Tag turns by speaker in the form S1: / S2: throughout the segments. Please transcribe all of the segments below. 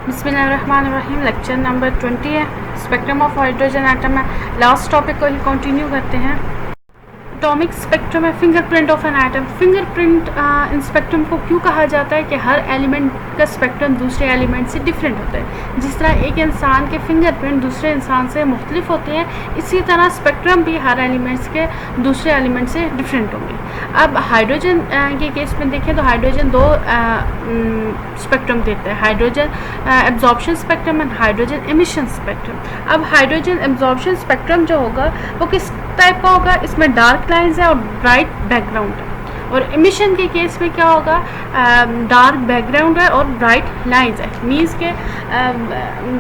S1: बिस्मिल्लाहिर्रहमानिर्रहीम। Lecture number 20 है, spectrum of hydrogen atom है। लास्ट टॉपिक को ही कंटिन्यू करते हैं। एटॉमिक स्पेक्ट्रम है, fingerprint of an atom. Fingerprint in spectrum को क्यों कहा जाता है कि हर एलिमेंट का स्पेक्ट्रम दूसरे एलिमेंट से डिफरेंट होता है। जिस तरह एक इंसान के फिंगरप्रिंट दूसरे इंसान से मुख्तलिफ होते हैं, इसी तरह स्पेक्ट्रम भी हर एलिमेंट्स के दूसरे एलिमेंट से डिफरेंट होंगे। अब हाइड्रोजन के केस में देखें तो हाइड्रोजन दो स्पेक्ट्रम देता है, hydrogen absorption spectrum and hydrogen emission spectrum. अब हाइड्रोजन एब्जॉर्प्शन स्पेक्ट्रम जो होगा वो किस टाइप का होगा, इसमें डार्क लाइंस है और ब्राइट बैकग्राउंड है। और एमिशन के केस में क्या होगा, डार्क बैकग्राउंड है और ब्राइट लाइंस है। मीन्स के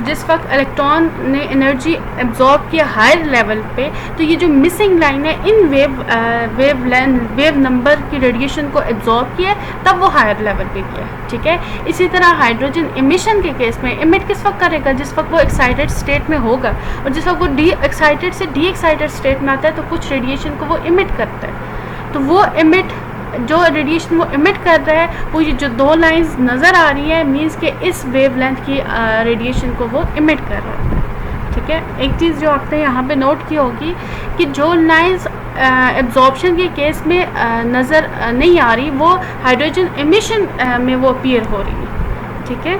S1: जिस वक्त इलेक्ट्रॉन ने एनर्जी एब्जॉर्ब किया हायर लेवल पे, तो ये जो मिसिंग लाइन है इन वेव नंबर की रेडिएशन को एब्जॉर्ब किया है, तब वो हायर लेवल पे किया है। ठीक है, इसी तरह हाइड्रोजन एमिशन के केस में इमिट किस वक्त करेगा, जिस वक्त वो एक्साइटेड स्टेट में होगा, और जिस वक्त वो डी एक्साइटेड से डी एक्साइटेड स्टेट में आता है तो कुछ रेडिएशन को वो इमिट करता है। तो वो इमिट जो रेडिएशन वो इमिट कर रहा है, वो ये जो दो लाइंस नज़र आ रही है, मीन्स के इस वेवलेंथ की रेडिएशन को वो इमिट कर रहा है। ठीक है, एक चीज़ जो आपने यहाँ पे नोट की होगी कि जो लाइंस एब्जॉर्प्शन के केस में नज़र नहीं आ रही, वो हाइड्रोजन एमिशन में वो अपीयर हो रही है। ठीक है,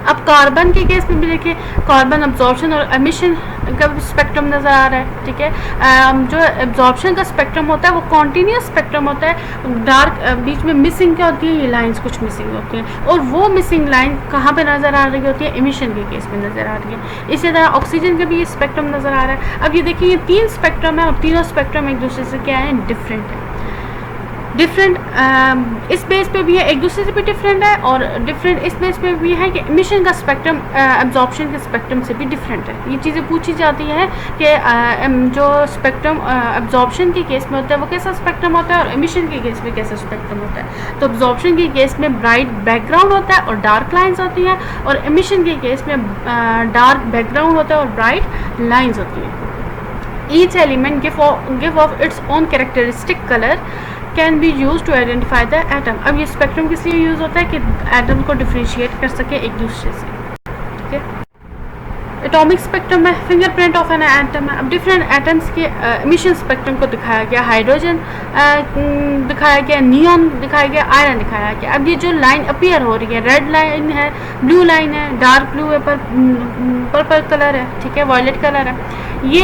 S1: अब कार्बन के केस में भी देखिए, कार्बन एब्जॉर्प्शन और एमिशन का स्पेक्ट्रम नज़र आ रहा है। ठीक है, जो एब्जॉर्प्शन का स्पेक्ट्रम होता है वो कॉन्टीन्यूस स्पेक्ट्रम होता है। डार्क बीच में मिसिंग क्या होती है, ये लाइंस कुछ मिसिंग होती हैं, और वो मिसिंग लाइन कहाँ पे नज़र आ रही होती है, एमिशन के केस में नज़र आ रही है। इसी तरह ऑक्सीजन का भी ये स्पेक्ट्रम नज़र आ रहा है। अब ये देखिए, ये तीन स्पेक्ट्रम है और तीनों स्पेक्ट्रम एक दूसरे से क्या है, डिफरेंट है। डिफरेंट इस बेस पे भी है, एक दूसरे से भी डिफरेंट है, और डिफरेंट इस बेस पे भी है कि एमिशन का स्पेक्ट्रम एब्जॉर्प्शन के स्पेक्ट्रम से भी डिफरेंट है। ये चीज़ें पूछी जाती हैं कि जो स्पेक्ट्रम एब्जॉर्प्शन के केस में होता है वो कैसा स्पेक्ट्रम होता है, और एमिशन के केस में कैसा स्पेक्ट्रम होता है। तो एब्जॉर्प्शन के केस में ब्राइट बैकग्राउंड होता है और डार्क लाइन्स होती हैं, और एमिशन के केस में डार्क बैकग्राउंड होता है और ब्राइट लाइन्स होती हैं। Each element give off its own characteristic colour can be use to identify the atom. अब ये स्पेक्ट्रम किस लिए यूज़ होता है कि एटम को डिफ्रेंशिएट कर सके एक दूसरे से। ठीक है, एटॉमिक स्पेक्ट्रम में फिंगरप्रिंट ऑफ एन एटम है। अब डिफरेंट एटम्स के एमिशन स्पेक्ट्रम को दिखाया गया, हाइड्रोजन दिखाया गया, नियॉन दिखाया गया, आयरन दिखाया गया। अब ये जो लाइन अपीयर हो रही है, रेड लाइन है, ब्लू लाइन है, डार्क ब्लू है, पर्पल कलर है, ठीक है, वॉयलेट कलर है, ये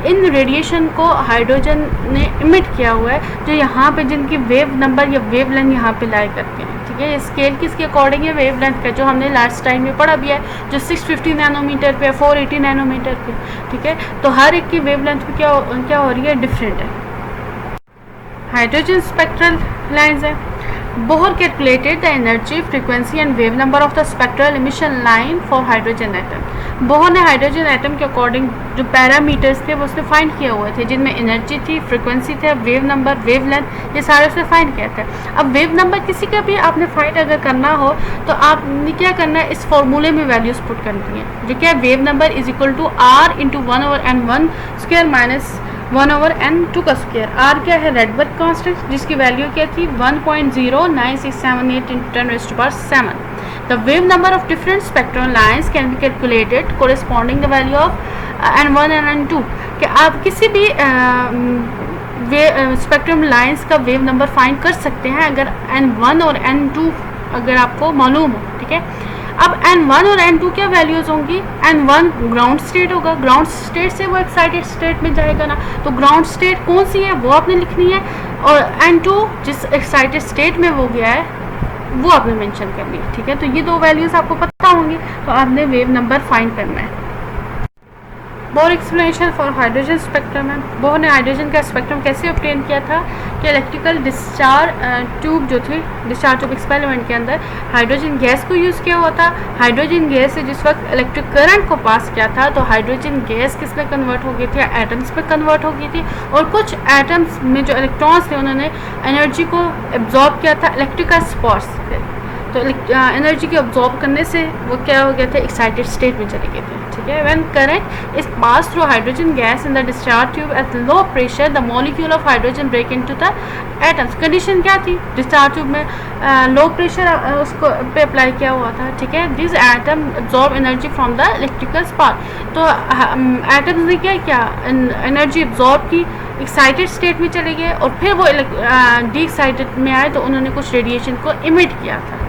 S1: इन रेडिएशन को हाइड्रोजन ने इमिट किया हुआ है, जो यहाँ पे जिनकी वेव नंबर या वेव लेंथ यहाँ पे लाई करते हैं। ठीक है, स्केल किसके अकॉर्डिंग है, वेव लेंथ का, जो हमने लास्ट टाइम में पढ़ा भी है, जो 650 नैनोमीटर पे, 480 नैनोमीटर पे। ठीक है, तो हर एक की वेव लेंथ पे क्या हो रही है, डिफरेंट है। हाइड्रोजन स्पेक्ट्रल लाइन्स है। Bohr calculated the energy, frequency and wave number of the spectral emission line for hydrogen atom. Bohr ने हाइड्रोजन एटम के अकॉर्डिंग जो पैरामीटर्स थे वो उसने फाइंड किए हुए थे, जिनमें एनर्जी थी, फ्रीक्वेंसी थे, वेव नंबर, वेव लेंथ, ये सारे उसने फाइंड किया था। अब वेव नंबर किसी का भी आपने फाइंड अगर करना हो तो आपने क्या करना है, इस फॉर्मूले में वैल्यूज पुट करनी है, जो क्या है, wave number is equal to R into 1/n1 square minus 1/n2 का स्क्वायर। आर क्या है, रेडबर्ग कांस्टेंट, जिसकी वैल्यू क्या थी 1.09678 × 10⁻⁷ The wave number of different spectral lines can be calculated corresponding the value of n1 and n2। कि आप किसी भी स्पेक्ट्रम लाइंस का वेव नंबर फाइंड कर सकते हैं अगर n1 और n2 अगर आपको मालूम हो। ठीक है, अब n1 और n2 क्या वैल्यूज़ होंगी, n1 ग्राउंड स्टेट होगा, ग्राउंड स्टेट से वो एक्साइटेड स्टेट में जाएगा ना, तो ग्राउंड स्टेट कौन सी है वो आपने लिखनी है, और n2 जिस एक्साइटेड स्टेट में वो गया है वो आपने मेंशन करनी है। ठीक है, तो ये दो वैल्यूज़ आपको पता होंगी, तो आपने वेव नंबर फाइंड करना है। Bohr explanation for hydrogen spectrum है। बोहर ने हाइड्रोजन का स्पेक्ट्रम कैसे ऑब्टेन किया था कि इलेक्ट्रिकल डिस्चार्ज ट्यूब जो थी, डिस्चार्ज ट्यूब एक्सपेरिमेंट के अंदर हाइड्रोजन गैस को यूज़ किया हुआ था। हाइड्रोजन गैस से जिस वक्त इलेक्ट्रिक करंट को पास किया था, तो हाइड्रोजन गैस किस में कन्वर्ट हो गई थी, एटम्स पे कन्वर्ट हो गई थी, और कुछ एटम्स में जो इलेक्ट्रॉन्स थे उन्होंने एनर्जी को एब्जॉर्ब किया था इलेक्ट्रिकल स्पॉट्स पे। तो एनर्जी के ऑब्जॉर्ब करने से वो क्या हो गए थे, एक्साइटेड स्टेट में चले गए थे, ठीक है। When current is pass through hydrogen gas in the discharge tube at low pressure the molecule of hydrogen break into the atoms. Condition क्या थी, डिस्चार्ज ट्यूब में लो प्रेशर उसको पे अप्लाई किया हुआ था, ठीक है। This atom absorb energy from the electrical spark. तो एटम्स ने क्या एनर्जी एब्जॉर्ब की, एक्साइटेड स्टेट में चले गए और फिर वो डी एक्साइटेड में आए तो उन्होंने कुछ रेडिएशन को इमिट किया था।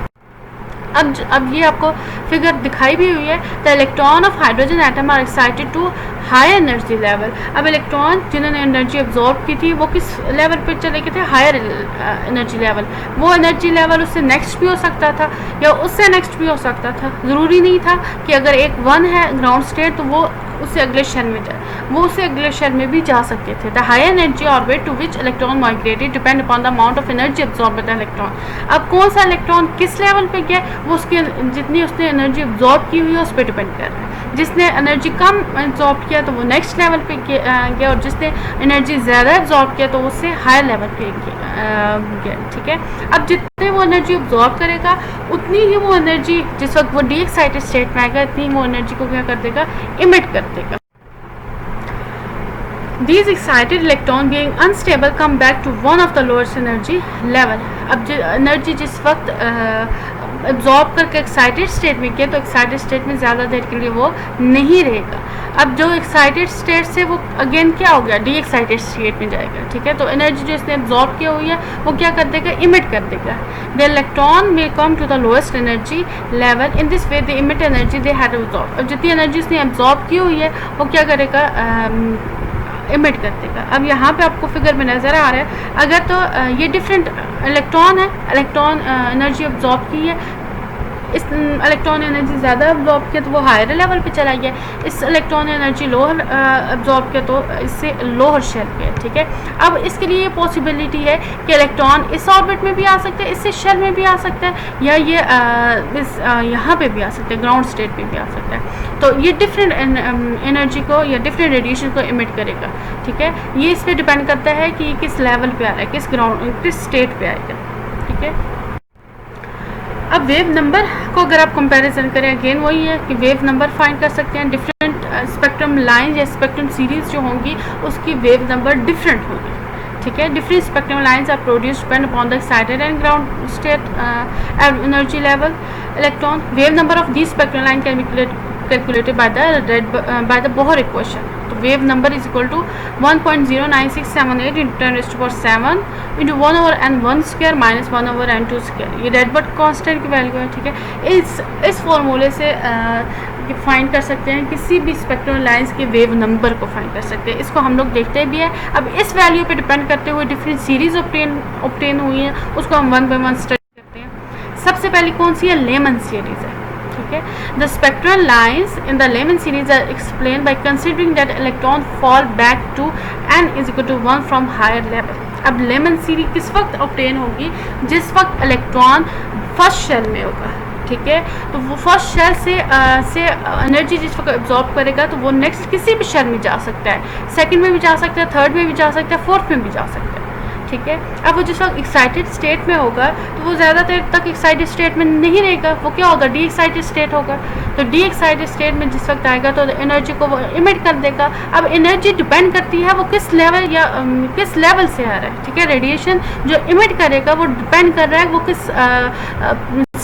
S1: अब ये आपको फिगर दिखाई भी हुई है। The electron of hydrogen atom are excited to high energy level. अब इलेक्ट्रॉन जिन्होंने एनर्जी एब्जॉर्ब की थी वो किस लेवल पे चले गए थे, हायर एनर्जी लेवल। वो एनर्जी लेवल उससे नेक्स्ट भी हो सकता था या उससे नेक्स्ट भी हो सकता था, ज़रूरी नहीं था कि अगर एक 1 है ग्राउंड स्टेट तो वो उससे अगले शेल में जाए, वो उससे अगले शेल में भी जा सकते थे। The high energy orbit to which electron migrated depend upon the amount of energy absorb by the electron. अब कौन सा इलेक्ट्रॉन किस लेवल पे गया वो उसकी जितनी उसने एनर्जी एब्जॉर्ब की हुई है उस पर डिपेंड कर रहा है। जिसने एनर्जी कम एब्जॉर्ब किया तो वो नेक्स्ट लेवल पे गया और जिसने एनर्जी ज़्यादा एब्जॉर्ब किया तो उससे हायर लेवल पे गया, ठीक है। अब जितने वो एनर्जी एब्जॉर्ब करेगा उतनी ही वो एनर्जी जिस वक्त वो डी एक्साइटेड स्टेट में आएगा इतनी वो एनर्जी को क्या कर देगा, इमिट कर देगा। These excited electron being unstable come back to one of the lowest energy level। अब एनर्जी जिस वक्त एब्जॉर्ब करके एक्साइटेड स्टेट में किया तो एक्साइटेड स्टेट में ज़्यादा देर के लिए वो नहीं रहेगा। अब जो एक्साइटेड स्टेट से वो अगेन क्या हो गया, डी एक्साइटेड स्टेट में जाएगा, ठीक है। तो एनर्जी जो इसने एब्जॉर्ब किया हुई है वो क्या कर देगा, इमिट कर देगा। The electron may come to the lowest energy level in this way the emit energy they had absorb. अब जितनी एनर्जी इसने एब्जॉर्ब की हुई है वो क्या करेगा, इमिट कर देगा। अब यहाँ पे आपको फिगर में नज़र आ रहा है, अगर तो ये डिफरेंट इलेक्ट्रॉन है, इलेक्ट्रॉन एनर्जी एब्जॉर्ब की है, इस इलेक्ट्रॉन एनर्जी ज़्यादा एब्जॉर्ब किया तो वो हायर लेवल पे चला गया, इस इलेक्ट्रॉन एनर्जी लोअर एब्जॉर्ब किया तो इससे लोअर शेल पे है, ठीक है। अब इसके लिए ये पॉसिबिलिटी है कि इलेक्ट्रॉन इस ऑर्बिट में भी आ सकता है, इससे शेल में भी आ सकता है, या ये इस यहाँ पे भी आ सकता है, ग्राउंड स्टेट पे भी आ सकता है। तो ये डिफरेंट एनर्जी को या डिफरेंट रेडिएशन को इमिट करेगा, ठीक है। ये इस पर डिपेंड करता है कि किस लेवल पे आ रहा है, किस स्टेट पे आएगा, ठीक है। अब वेव नंबर को अगर आप कंपैरिजन करें, अगेन वही है कि वेव नंबर फाइंड कर सकते हैं। डिफरेंट स्पेक्ट्रम लाइन या स्पेक्ट्रम सीरीज जो होंगी उसकी वेव नंबर डिफरेंट होगी, ठीक है। Different spectrum lines are produced depend upon the excited and ground state energy level electron. Wave number of this spectrum line can be calculated by the Bohr equation। तो wave number is equal to 1.09678 into 10 raised to power 7 into 1 over n1 square minus 1 over n2 square. ये Rydberg constant की value है, ठीक है। इस फॉर्मूले से find कर सकते हैं किसी भी स्पेक्ट्रल लाइंस के वेव नंबर को फाइंड कर सकते हैं। इसको हम लोग देखते भी है। अब इस वैल्यू पे डिपेंड करते हुए डिफरेंट सीरीज ऑब्टेन हुई है, उसको हम 1 by 1 स्टडी करते हैं। सबसे पहले कौन सी है, लेमन सीरीज है, ठीक है। The spectral lines in the Lyman series are explain by considering that electron fall back to n is equal to 1 from higher level. अब लेमन सीरीज किस वक्त ऑब्टेन होगी, जिस वक्त इलेक्ट्रॉन फर्स्ट शेल में होगा, ठीक है। तो वो फर्स्ट शेल से एनर्जी जिस वक्त एब्जॉर्ब करेगा तो वो नेक्स्ट किसी भी शेल में जा सकता है, सेकंड में भी जा सकता है, थर्ड में भी जा सकता है, फोर्थ में भी जा सकता है, ठीक है। अब वो जिस वक्त एक्साइटेड स्टेट में होगा तो वो ज़्यादा देर तक एक्साइटेड स्टेट में नहीं रहेगा, वो क्या होगा, डी एक्साइटेड स्टेट होगा। तो डी एक्साइटेड स्टेट में जिस वक्त आएगा तो एनर्जी को वो इमिट कर देगा। अब एनर्जी डिपेंड करती है वो किस लेवल या किस लेवल से आ रहा है, ठीक है। रेडिएशन जो इमिट करेगा वो डिपेंड कर रहा है वो किस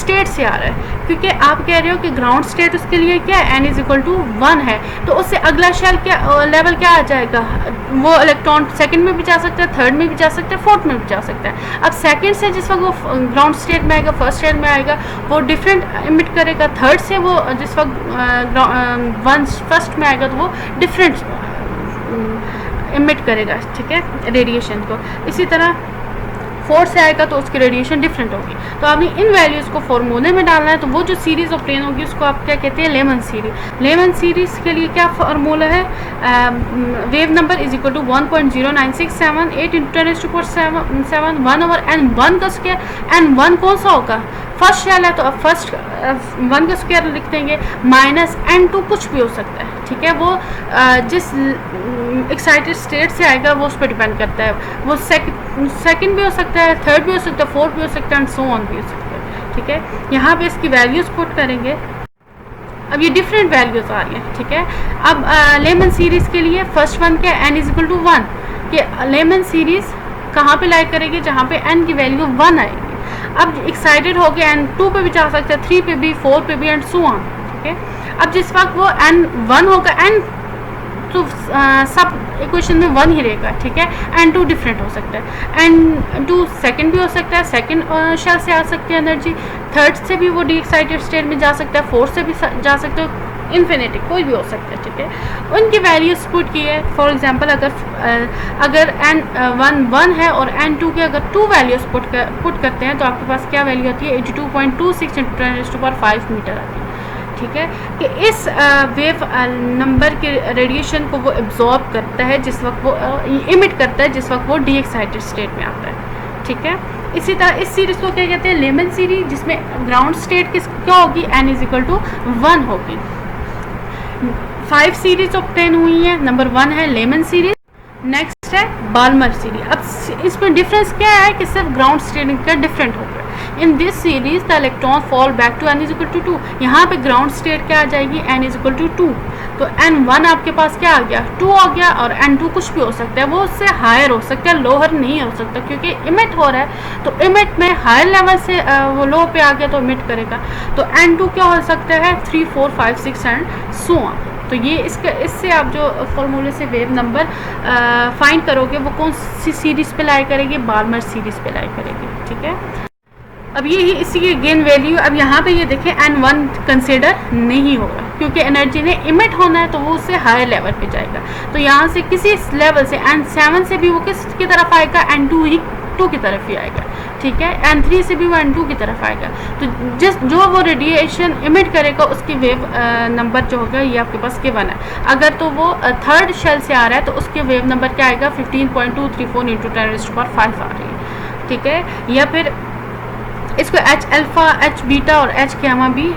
S1: स्टेट से आ रहा है, क्योंकि आप कह रहे हो कि ग्राउंड स्टेट उसके लिए क्या है, n इज इक्वल टू 1 है, तो उससे अगला शेल क्या लेवल क्या आ जाएगा, वो इलेक्ट्रॉन सेकंड में भी जा सकता है, थर्ड में भी जा सकता है, फोर्थ में भी जा सकता है। अब सेकंड से जिस वक्त वो ग्राउंड स्टेट में आएगा, फर्स्ट स्टेट में आएगा, वो डिफरेंट इमिट करेगा। थर्ड से वो जिस वक्त फर्स्ट में आएगा तो वो डिफरेंट इमिट करेगा, ठीक है, रेडिएशन को। इसी तरह फोर्थ से आएगा तो उसकी रेडिएशन डिफरेंट होगी। तो आपने इन वैल्यूज़ को फॉर्मूले में डालना है, तो वो जो सीरीज़ ऑब्टेन होगी उसको आप क्या कहते हैं, लेमन सीरीज। लेमन सीरीज़ के लिए क्या फार्मूला है, wave number is equal to 1.09678 into 10 raised to power 7 1 over n1 का स्क्वायर। n1 कौन सा होगा, फर्स्ट शेल है तो अब फर्स्ट 1 का स्क्वायर लिख देंगे, माइनस n2 कुछ भी हो सकता है, ठीक है। वो जिस एक्साइटेड स्टेट से आएगा वो उस पर डिपेंड करता है, वो सेकंड भी हो सकता है, थर्ड भी हो सकता है, फोर्थ भी हो सकता है, एंड सो ऑन भी हो सकता है, ठीक है। यहाँ पे इसकी वैल्यूज़ पुट करेंगे। अब ये डिफरेंट वैल्यूज़ आ रही हैं, ठीक है। अब लेमन सीरीज़ के लिए फर्स्ट वन क्या n इज इक्वल टू 1 कि लेमन सीरीज़ कहाँ पे लाइक करेंगे, जहाँ पे n की वैल्यू 1 आएगी। अब एक्साइटेड हो गए n 2 पे भी जा सकते हैं, 3 पे भी, 4 पे भी एंड सो ऑन, ठीक है। अब जिस वक्त वो n 1 होगा, n तो सब इक्वेशन में 1 ही रहेगा, ठीक है। n2 डिफरेंट हो सकता है, n2 सेकंड भी हो सकता है, सेकंड शेल से आ सकती है एनर्जी, थर्ड से भी वो डी एक्साइटेड स्टेट में जा सकता है, फोर्थ से भी जा सकते हो, इन्फिनिटी कोई भी हो सकता है, ठीक है। उनकी वैल्यूज पुट की है। फॉर एग्जांपल अगर n1 है और n2 के अगर 2 वैल्यूज पुट करते हैं तो आपके पास क्या वैल्यू आती है, 82.26 × 10⁵ मीटर आती है, ठीक है। कि इस वेव नंबर के रेडिएशन को वो एब्जॉर्ब करता है जिस वक्त वो इमिट करता है जिस वक्त वो डी एक्साइटेड स्टेट में आता है, ठीक है। इसी तरह इस सीरीज़ को क्या कहते हैं, लेमन सीरीज, जिसमें ग्राउंड स्टेट क्या होगी, n इज इक्वल टू 1 होगी। 5 सीरीज ऑब्टेन हुई है। नंबर 1 है लेमन सीरीज, नेक्स्ट है बाल्मर सीरीज। अब इसमें डिफरेंस क्या है कि सिर्फ ग्राउंड स्टेट का डिफरेंट होगा। In this series the electron fall back to n is equal to 2। यहाँ पे ग्राउंड स्टेट क्या आ जाएगी, n इज इक्वल टू 2। तो n1 आपके पास क्या आ गया, 2 आ गया, और n2 कुछ भी हो सकता है, वो उससे हायर हो सकता है, लोअर नहीं हो सकता, क्योंकि इमिट हो रहा है। तो इमिट में हायर लेवल से वो लो पे आ गया तो इमिट करेगा। तो n2 क्या हो सकता है, 3, 4, 5, 6 एंड सो ऑन। तो ये इससे आप जो फॉर्मूले से वेव नंबर फाइंड करोगे वो कौन सी सीरीज़ पे लाई करेगी, बाल्मर सीरीज़ पे लाई करेगी, ठीक है। अब ये ही इसी की गेन वैल्यू, अब यहाँ पे ये देखें n1 कंसिडर नहीं होगा क्योंकि एनर्जी ने इमिट होना है, तो वो उससे हायर लेवल पे जाएगा। तो यहाँ से किसी लेवल से n7 से भी वो किस की तरफ आएगा, n2 की तरफ ही आएगा, ठीक है। n3 से भी वो n2 की तरफ आएगा। तो जो वो रेडिएशन इमिट करेगा उसकी वेव नंबर जो होगा ये आपके पास गिवन है। अगर तो वो थर्ड शेल से आ रहा है तो उसके वेव नंबर क्या आएगा, 15.234 × 10⁵ आ रही है, ठीक है। या फिर इसको H अल्फ़ा, H बीटा और H गैमा भी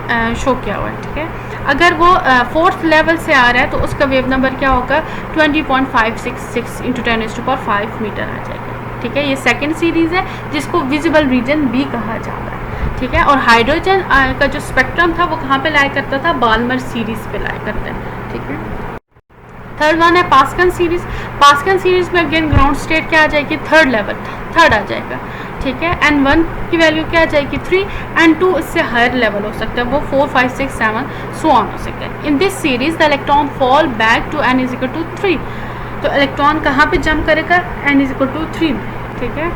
S1: शो किया हुआ है, ठीक है। अगर वो फोर्थ लेवल से आ रहा है तो उसका वेव नंबर क्या होगा, 20.566 × 10⁵ मीटर आ जाएगा, ठीक है। ये सेकंड सीरीज़ है जिसको विजिबल रीजन भी कहा जाता है, ठीक है। और हाइड्रोजन का जो स्पेक्ट्रम था वो कहाँ पे लाई करता था, बाल्मर सीरीज़ पे लाई करता है, ठीक है। थर्ड वन है पास्कल सीरीज़। पास्कल सीरीज़ में अगेन ग्राउंड स्टेट क्या आ जाएगी, थर्ड आ जाएगा, ठीक है। n1 की वैल्यू क्या आ जाएगी, 3, n2 इससे हायर लेवल हो सकता है, वो 4, 5, 6, 7 सो ऑन हो सकता है। In this series the electron fall back to n is equal to 3। तो इलेक्ट्रॉन कहाँ पे जंप करेगा, n इज इक्वल टू 3, ठीक है।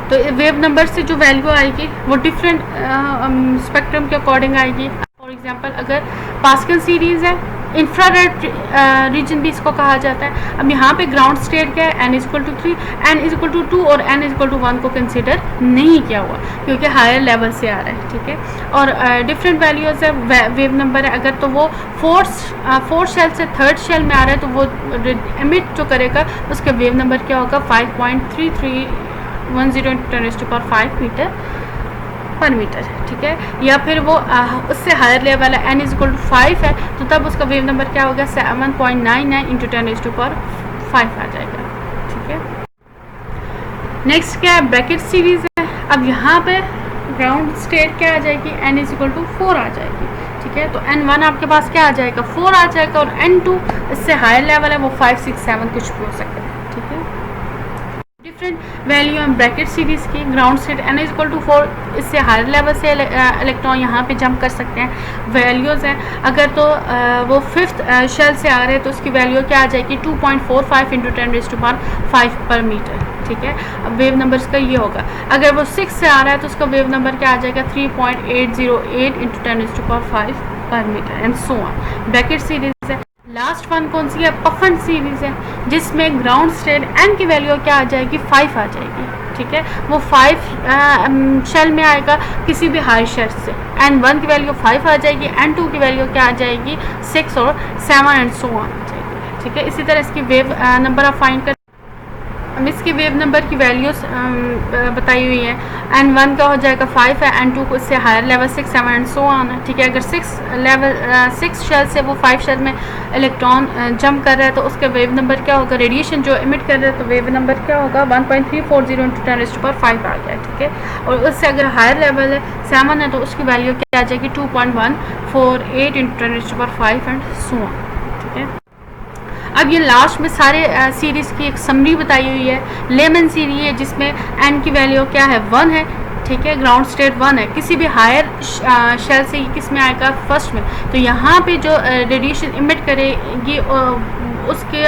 S1: तो वेव नंबर से जो वैल्यू आएगी वो डिफरेंट स्पेक्ट्रम के अकॉर्डिंग आएगी। फॉर एग्जांपल अगर पास्कल सीरीज़ है, इंफ्रारेड रीजन भी इसको कहा जाता है। अब यहाँ पे ग्राउंड स्टेट क्या है, n is equal to 3, n is equal to 2 और n इज इक्वल टू 1 को कंसिडर नहीं किया हुआ क्योंकि हायर लेवल से आ रहा है, ठीक है। और डिफरेंट वैल्यूज़ है, वेव नंबर है। अगर तो वो फोर्थ शेल से थर्ड शेल में आ रहा है तो वो इमिट जो करेगा उसका वेव नंबर क्या होगा, 5.3310 × 10⁵ मीटर पर मीटर, ठीक है। या फिर वो उससे हायर लेवल है, n इज इक्वल टू 5 है, तो तब उसका वेव नंबर क्या होगा, 7.99 × 10⁵ आ जाएगा, ठीक है। नेक्स्ट क्या है, ब्रैकेट सीरीज है। अब यहाँ पे ग्राउंड स्टेट क्या आ जाएगी, n इज इक्वल टू 4 आ जाएगी, ठीक है। तो n1 आपके पास क्या आ जाएगा, 4 आ जाएगा, और n2 इससे हायर लेवल है, वो 5, 6, 7 कुछ भी हो सकता है, ठीक है। डिफरेंट वैल्यू है ब्रैकेट सीरीज़ की। Ground state n is equal to 4, इससे हायर लेवल से इलेक्ट्रॉन यहाँ पे जंप कर सकते हैं। वैल्यूज़ हैं, अगर तो वो फिफ्थ शेल से आ रहे हैं तो उसकी वैल्यू क्या आ जाएगी, 2.45 × 10⁵ पर मीटर, ठीक है। अब वेव नंबर का ये होगा। अगर वो 6 से आ रहा है तो उसका वेव नंबर क्या आ जाएगा, 3.808 × 10⁵ पर metre and so on. Brackett series है। लास्ट वन कौन सी है, पफन सीरीज़ है, जिसमें ग्राउंड स्टेट n की वैल्यू क्या आ जाएगी, 5 आ जाएगी, ठीक है। वो 5 शेल में आएगा किसी भी हाई शेल से, n1 की वैल्यू 5 आ जाएगी, n2 की वैल्यू क्या आ जाएगी, 6 और 7 एंड सो ऑन आ जाएगी, ठीक है। इसी तरह इसकी वेव नंबर आप फाइंड कर। इसकी वेव नंबर की वैल्यूज बताई हुई है। N1 का हो जाएगा 5 है, N2 को इससे higher level 6, 7 and so on है, ठीक है। अगर 6 शेल से वो 5 शेल में इलेक्ट्रॉन जंप कर रहा है तो उसका वेव नंबर क्या होगा, रेडिएशन जो इमिट कर रहा है तो वेव नंबर क्या होगा 1.340 × 10⁵ आ गया, ठीक है। और उससे अगर हायर लेवल है 7 है तो उसकी वैल्यू क्या आ जाएगी 2.148 × 10⁵ एंड सो ऑन, ठीक है। अब ये लास्ट में सारे सीरीज़ की एक समरी बताई हुई है। लेमन सीरीज है जिसमें n की वैल्यू क्या है 1 है, ठीक है। ग्राउंड स्टेट 1 है। किसी भी हायर शेल से ये किस में आएगा फर्स्ट में, तो यहाँ पे जो रेडिएशन इमिट करेगी उसके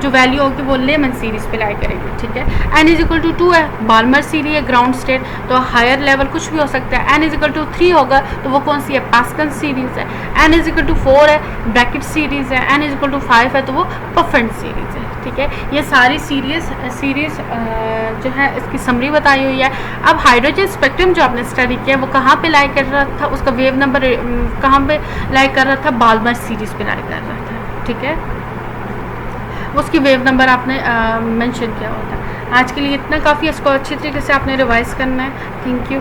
S1: जो वैल्यू होगी वो लेमन सीरीज़ पे लाई करेगी, ठीक है। n=2 है, बाल्मर सीरीज है ग्राउंड स्टेट, तो हायर लेवल कुछ भी हो सकता है। n=3 होगा तो वो कौन सी है, पास्कल सीरीज़ है। n=4 है, ब्रैकेट सीरीज़ है। n=5 है तो वो पफेंट सीरीज़ है, ठीक है। ये सारी सीरीज़ जो है इसकी समरी बताई हुई है। अब हाइड्रोजन स्पेक्ट्रम जो आपने स्टडी किया वो कहाँ पे लाई कर रहा था, उसका वेव नंबर कहाँ पे लाई कर रहा था, बाल्मर सीरीज़ पे लाई कर रहा था, ठीक है। उसकी वेव नंबर आपने मेंशन किया होता है। आज के लिए इतना काफ़ी, इसको अच्छी तरीके से आपने रिवाइज़ करना है। Thank you.